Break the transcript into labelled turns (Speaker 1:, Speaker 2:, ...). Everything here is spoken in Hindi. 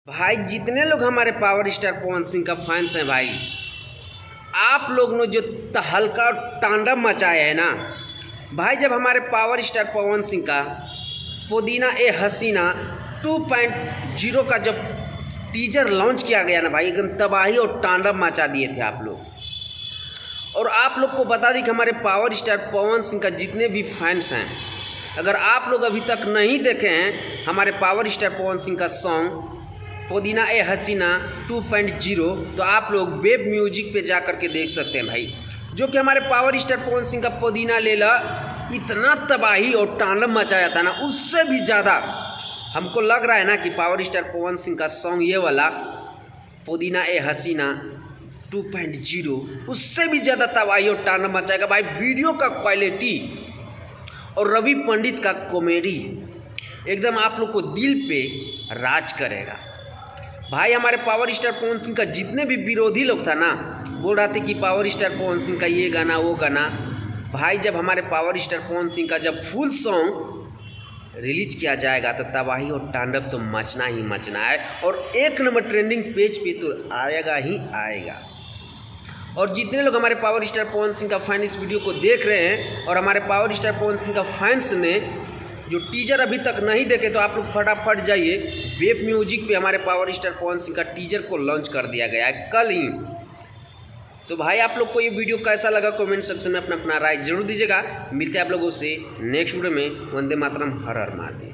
Speaker 1: भाई जितने लोग हमारे पावर स्टार पवन सिंह का फैंस हैं भाई, आप लोग ने जो तहलका और तांडव मचाया है ना भाई, जब हमारे पावर स्टार पवन सिंह का पुदीना ए हसीना 2.0 का जब टीजर लॉन्च किया गया ना भाई, एकदम तबाही और तांडव मचा दिए थे आप लोग। और आप लोग को बता दें कि हमारे पावर स्टार पवन सिंह का जितने भी फैंस हैं, अगर आप लोग अभी तक नहीं देखे हैं हमारे पावर स्टार पवन सिंह का सॉन्ग पुदीना ए हसीना 2.0, तो आप लोग वेब म्यूजिक पे जा कर के देख सकते हैं भाई। जो कि हमारे पावर स्टार पवन सिंह का पुदीना लेला इतना तबाही और तांडव मचाया था ना, उससे भी ज़्यादा हमको लग रहा है ना कि पावर स्टार पवन सिंह का सॉन्ग ये वाला पुदीना ए हसीना 2.0 उससे भी ज़्यादा तबाही और तांडव मचाएगा भाई। वीडियो का क्वालिटी और रवि पंडित का कॉमेडी एकदम आप लोग को दिल पे राज करेगा भाई। हमारे पावर स्टार पवन सिंह का जितने भी विरोधी लोग था ना, बोल रहे थे कि पावर स्टार पवन सिंह का ये गाना वो गाना, भाई जब हमारे पावर स्टार पवन सिंह का जब फुल सॉन्ग रिलीज किया जाएगा तो तबाही और तांडव तो मचना ही मचना है, और 1 नंबर ट्रेंडिंग पेज पे तो आएगा ही आएगा। और जितने लोग हमारे पावर स्टार पवन सिंह का फैन इस वीडियो को देख रहे हैं और हमारे पावर स्टार पवन सिंह का फैंस ने जो टीजर अभी तक नहीं देखे, तो आप लोग फटाफट जाइए वेब म्यूजिक पे। हमारे पावर स्टार पवन सिंह का टीजर को लॉन्च कर दिया गया है कल ही। तो भाई आप लोग को ये वीडियो कैसा लगा कमेंट सेक्शन में अपना राय जरूर दीजिएगा। मिलते हैं आप लोगों से नेक्स्ट वीडियो में। वंदे मातरम, हर हर महादेव।